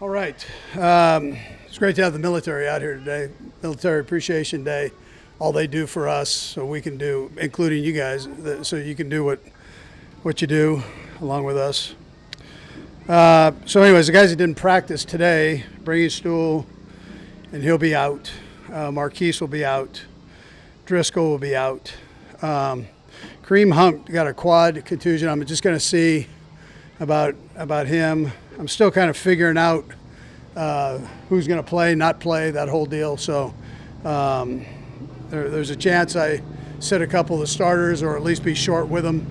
All right. It's great to have the military out here today. Military Appreciation Day. All they do for us, so we can do, including you guys, so you can do what you do along with us. So anyways, the guys that didn't practice today, Brady Stool, and he'll be out. Marquise will be out. Driscoll will be out. Kareem Hunt got a quad contusion. I'm just going to see about him. I'm still kind of figuring out who's going to play, not play, that whole deal. So there's a chance I sit a couple of the starters or at least be short with them.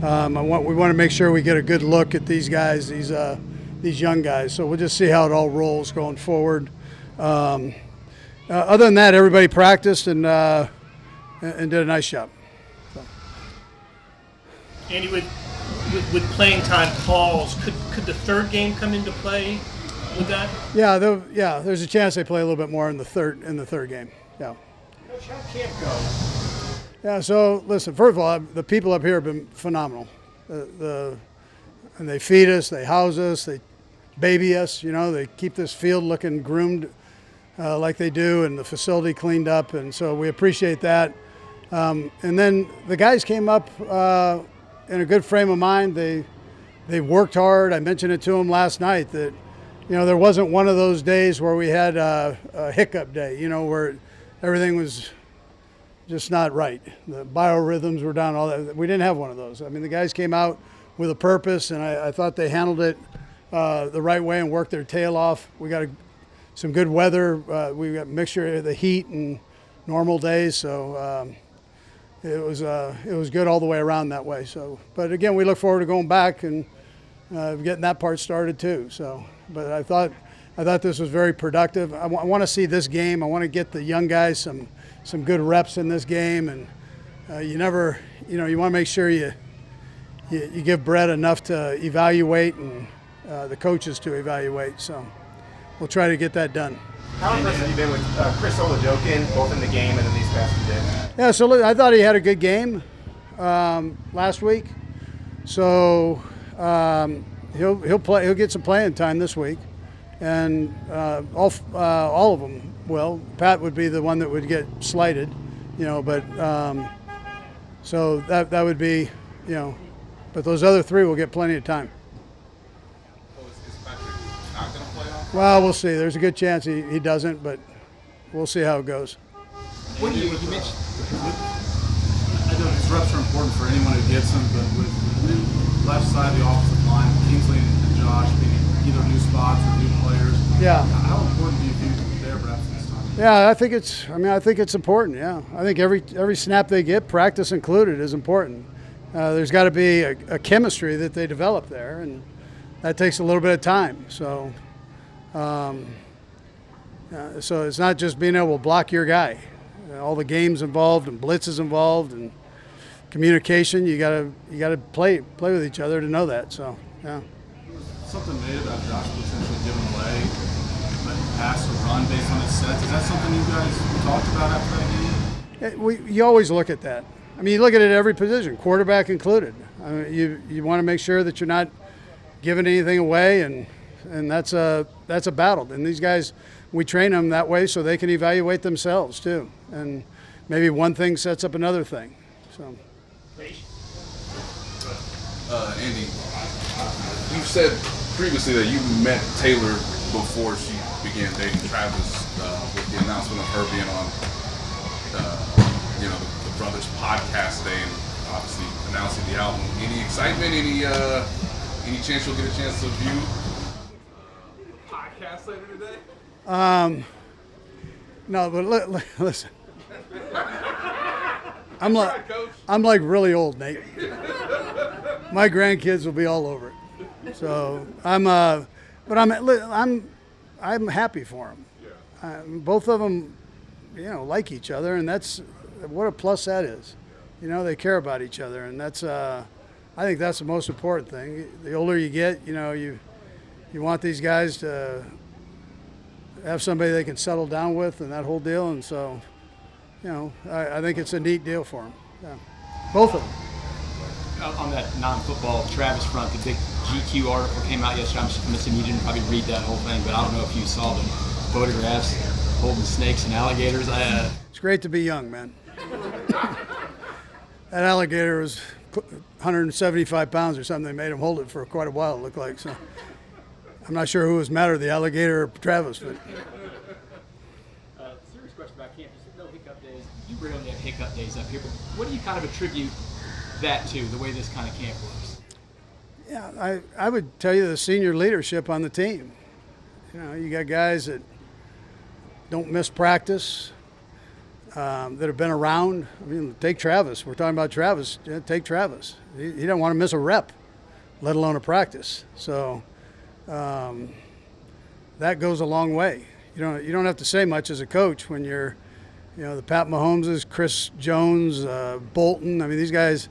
We want to make sure we get a good look at these guys, these young guys. So we'll just see how it all rolls going forward. Other than that, everybody practiced and did a nice job. So. Andy, with playing time calls, could the third game come into play with that? Yeah, there's a chance they play a little bit more in the third game. Yeah. Coach, how camp go? Yeah. So listen, first of all, the people up here have been phenomenal. And they feed us, they house us, they baby us. You know, they keep this field looking groomed like they do, and the facility cleaned up, and so we appreciate that. And then the guys came up in a good frame of mind. They worked hard. I mentioned it to them last night that, you know, there wasn't one of those days where we had a hiccup day, you know, where everything was just not right. The biorhythms were down, all that. We didn't have one of those. I mean, the guys came out with a purpose, and I thought they handled it the right way and worked their tail off. We got some good weather. We got a mixture of the heat and normal days, so it was good all the way around that way. So, but again, we look forward to going back and getting that part started too. So, but I thought this was very productive. I want to see this game. I want to get the young guys some good reps in this game, and you want to make sure you give Brett enough to evaluate and the coaches to evaluate. So we'll try to get that done. How impressed have you been with Chris Olajokin, both in the game and in these past few days? Yeah, so look, I thought he had a good game last week. So he'll play. He'll get some playing time this week, and all of them will. Pat would be the one that would get slighted, you know. But so that would be, you know. But those other three will get plenty of time. Well, we'll see. There's a good chance he doesn't, but we'll see how it goes. What do you mentioned? I know these reps are important for anyone who gets them, but with the new left side of the offensive line, Kingsley and Josh being either new spots or new players, how important do you think their reps this time? Yeah, I think it's important. Yeah, I think every snap they get, practice included, is important. There's got to be a chemistry that they develop there, and that takes a little bit of time. So. So it's not just being able to block your guy. All the games involved and blitzes involved and communication. You gotta play with each other to know that. So yeah. Something made about Josh potentially giving away, like pass or run based on his sets. Is that something you guys talked about after that game? You always look at that. I mean, you look at it at every position, quarterback included. I mean, you want to make sure that you're not giving anything away, and that's a battle. And these guys, we train them that way so they can evaluate themselves too. And maybe one thing sets up another thing. So. Andy, you've said previously that you met Taylor before she began dating Travis with the announcement of her being on, the Brothers podcast today, and obviously announcing the album. Any excitement? Any chance you'll get a chance to view podcast later today? No, but listen. I'm like really old, Nate. My grandkids will be all over it. So I'm happy for them. Yeah. Both of them, like each other, and that's what a plus that is. They care about each other, and that's I think that's the most important thing. The older you get, you want these guys to have somebody they can settle down with and that whole deal. And so, I think it's a neat deal for them. Yeah. Both of them. On that non-football Travis front, the big GQ article came out yesterday. I'm assuming you didn't probably read that whole thing, but I don't know if you saw the photographs holding snakes and alligators. It's great to be young, man. That alligator was 175 pounds or something. They made him hold it for quite a while, it looked like. So I'm not sure who was madder, the alligator or Travis. But Serious question about campus. No hiccup days. You rarely have hiccup days up here, but what do you kind of attribute that to, the way this kind of camp works? yeah, I would tell you the senior leadership on the team. You know, you got guys that don't miss practice, that have been around. I mean, take Travis. We're talking about Travis. Yeah, take Travis. He don't want to miss a rep, let alone a practice. So that goes a long way. You don't have to say much as a coach when you're, the Pat Mahomeses, Chris Jones, Bolton. I mean, these guys,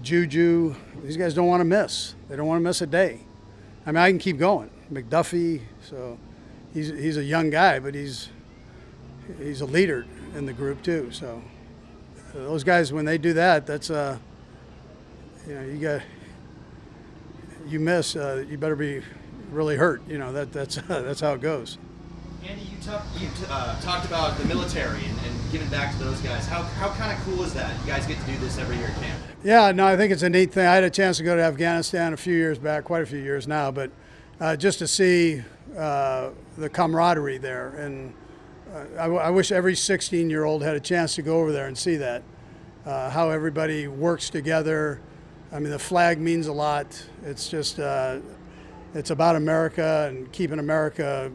Juju. These guys don't want to miss. They don't want to miss a day. I mean, I can keep going. McDuffie. So he's a young guy, but he's a leader in the group too. So those guys, when they do that, that's you miss, you better be really hurt. That's how it goes. Andy, you talked about the military and giving back to those guys. How kind of cool is that? You guys get to do this every year at camp. Yeah, no, I think it's a neat thing. I had a chance to go to Afghanistan a few years back, quite a few years now, but just to see the camaraderie there. And I wish every 16-year-old had a chance to go over there and see that, how everybody works together. I mean, the flag means a lot. It's just, it's about America and keeping America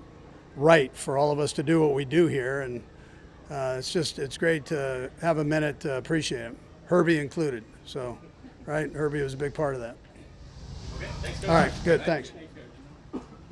right for all of us to do what we do here. And it's great to have a minute to appreciate him, Herbie included. So, right, Herbie was a big part of that. Okay, thanks, Coach. All right, good, thanks.